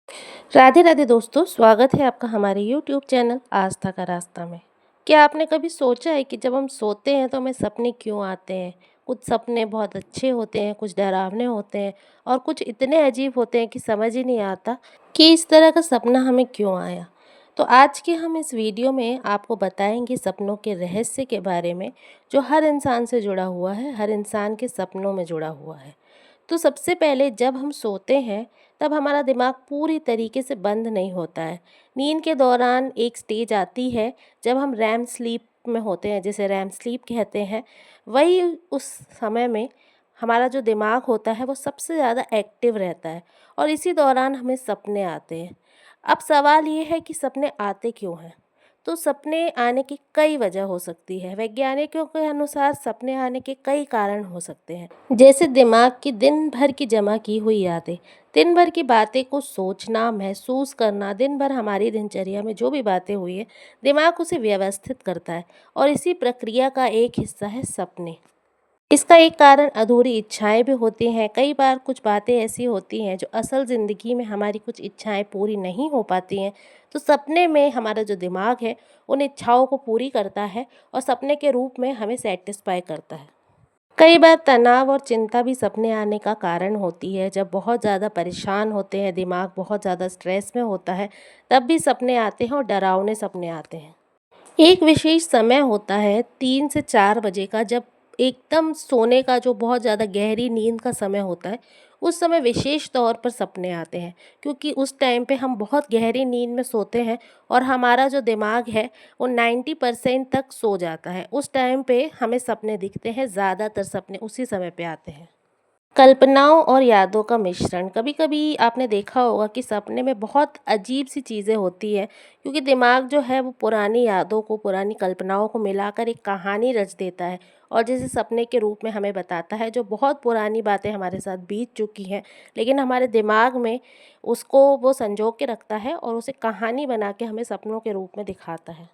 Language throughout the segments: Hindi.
राधे राधे दोस्तों, स्वागत है आपका हमारे यूट्यूब चैनल आस्था का रास्ता में। क्या आपने कभी सोचा है कि जब हम सोते हैं तो हमें सपने क्यों आते हैं? कुछ सपने बहुत अच्छे होते हैं, कुछ डरावने होते हैं और कुछ इतने अजीब होते हैं कि समझ ही नहीं आता कि इस तरह का सपना हमें क्यों आया। तो आज के हम इस वीडियो में आपको बताएंगे सपनों के रहस्य के बारे में, जो हर इंसान से जुड़ा हुआ है, हर इंसान के सपनों में जुड़ा हुआ है। तो सबसे पहले जब हम सोते हैं तब हमारा दिमाग पूरी तरीके से बंद नहीं होता है। नींद के दौरान एक स्टेज आती है जब हम रैम स्लीप में होते हैं, जिसे रैम स्लीप कहते हैं। वही उस समय में हमारा जो दिमाग होता है वो सबसे ज़्यादा एक्टिव रहता है और इसी दौरान हमें सपने आते हैं। अब सवाल ये है कि सपने आते क्यों हैं? तो सपने आने की कई वजह हो सकती है। वैज्ञानिकों के अनुसार सपने आने के कई कारण हो सकते हैं, जैसे दिमाग की दिन भर की जमा की हुई यादें। दिन भर की बातें को सोचना, महसूस करना, दिन भर हमारी दिनचर्या में जो भी बातें हुई है, दिमाग उसे व्यवस्थित करता है और इसी प्रक्रिया का एक हिस्सा है सपने। इसका एक कारण अधूरी इच्छाएं भी होती हैं। कई बार कुछ बातें ऐसी होती हैं जो असल ज़िंदगी में हमारी कुछ इच्छाएं पूरी नहीं हो पाती हैं, तो सपने में हमारा जो दिमाग है उन इच्छाओं को पूरी करता है और सपने के रूप में हमें सेटिस्फाई करता है। कई बार तनाव और चिंता भी सपने आने का कारण होती है। जब बहुत ज़्यादा परेशान होते हैं, दिमाग बहुत ज़्यादा स्ट्रेस में होता है, तब भी सपने आते हैं और डरावने सपने आते हैं। एक विशेष समय होता है 3 से 4 बजे का, जब एकदम सोने का जो बहुत ज़्यादा गहरी नींद का समय होता है, उस समय विशेष तौर पर सपने आते हैं, क्योंकि उस टाइम पे हम बहुत गहरी नींद में सोते हैं और हमारा जो दिमाग है वो 90% तक सो जाता है। उस टाइम पे हमें सपने दिखते हैं, ज़्यादातर सपने उसी समय पे आते हैं। कल्पनाओं और यादों का मिश्रण। कभी-कभी आपने देखा होगा कि सपने में बहुत अजीब सी चीज़ें होती हैं, क्योंकि दिमाग जो है वो पुरानी यादों को, पुरानी कल्पनाओं को मिलाकर एक कहानी रच देता है और जिसे सपने के रूप में हमें बताता है, जो बहुत पुरानी बातें हमारे साथ बीत चुकी हैं, लेकिन हमारे दिमाग में उसको वो संजो के रखता है और उसे कहानी बना के हमें सपनों के रूप में दिखाता है।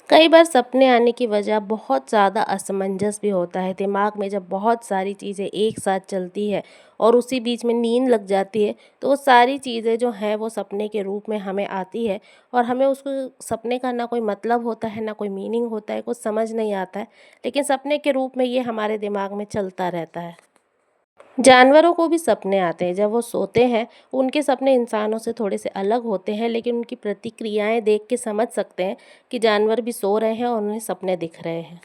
कई बार सपने आने की वजह बहुत ज़्यादा असमंजस भी होता है। दिमाग में जब बहुत सारी चीज़ें एक साथ चलती है और उसी बीच में नींद लग जाती है, तो वो सारी चीज़ें जो हैं वो सपने के रूप में हमें आती है और हमें उसको सपने का ना कोई मतलब होता है, ना कोई मीनिंग होता है, कुछ समझ नहीं आता है, लेकिन सपने के रूप में ये हमारे दिमाग में चलता रहता है। जानवरों को भी सपने आते हैं। जब वो सोते हैं, उनके सपने इंसानों से थोड़े से अलग होते हैं, लेकिन उनकी प्रतिक्रियाएं देख के समझ सकते हैं कि जानवर भी सो रहे हैं और उन्हें सपने दिख रहे हैं।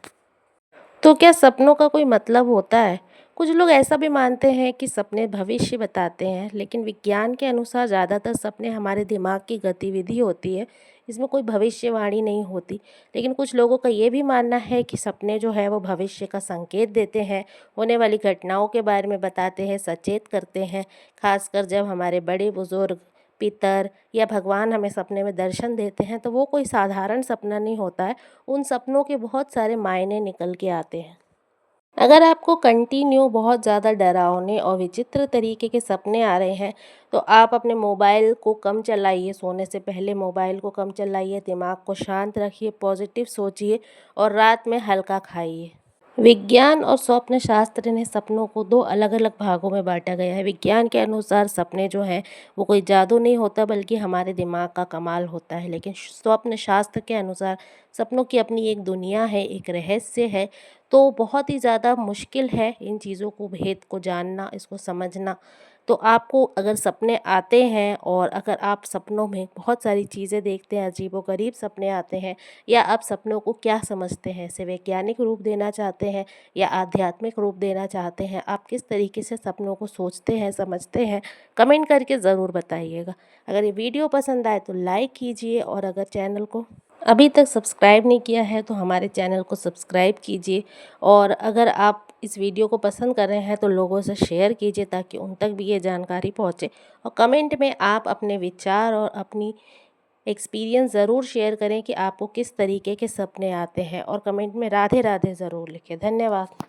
तो क्या सपनों का कोई मतलब होता है? कुछ लोग ऐसा भी मानते हैं कि सपने भविष्य बताते हैं, लेकिन विज्ञान के अनुसार ज़्यादातर सपने हमारे दिमाग की गतिविधि होती है। इसमें कोई भविष्यवाणी नहीं होती। लेकिन कुछ लोगों का ये भी मानना है कि सपने जो है वो भविष्य का संकेत देते हैं, होने वाली घटनाओं के बारे में बताते हैं, सचेत करते हैं। खासकर जब हमारे बड़े बुजुर्ग, पितर या भगवान हमें सपने में दर्शन देते हैं, तो वो कोई साधारण सपना नहीं होता है। उन सपनों के बहुत सारे मायने निकल के आते हैं। अगर आपको कंटिन्यू बहुत ज़्यादा डरावने और विचित्र तरीके के सपने आ रहे हैं, तो आप अपने मोबाइल को कम चलाइए। सोने से पहले मोबाइल को कम चलाइए, दिमाग को शांत रखिए, पॉजिटिव सोचिए और रात में हल्का खाइए। विज्ञान और स्वप्न शास्त्र ने सपनों को दो अलग अलग भागों में बांटा गया है। विज्ञान के अनुसार सपने जो हैं वो कोई जादू नहीं होता, बल्कि हमारे दिमाग का कमाल होता है। लेकिन स्वप्न शास्त्र के अनुसार सपनों की अपनी एक दुनिया है, एक रहस्य है। तो बहुत ही ज़्यादा मुश्किल है इन चीज़ों को, भेद को जानना, इसको समझना। तो आपको अगर सपने आते हैं और अगर आप सपनों में बहुत सारी चीज़ें देखते हैं, अजीबोगरीब सपने आते हैं, या आप सपनों को क्या समझते हैं, इसे वैज्ञानिक रूप देना चाहते हैं या आध्यात्मिक रूप देना चाहते हैं, आप किस तरीके से सपनों को सोचते हैं, समझते हैं, कमेंट करके ज़रूर बताइएगा। अगर ये वीडियो पसंद आए तो लाइक कीजिए और अगर चैनल को अभी तक सब्सक्राइब नहीं किया है तो हमारे चैनल को सब्सक्राइब कीजिए। और अगर आप इस वीडियो को पसंद कर रहे हैं तो लोगों से शेयर कीजिए, ताकि उन तक भी ये जानकारी पहुंचे। और कमेंट में आप अपने विचार और अपनी एक्सपीरियंस ज़रूर शेयर करें कि आपको किस तरीके के सपने आते हैं, और कमेंट में राधे राधे ज़रूर लिखें। धन्यवाद।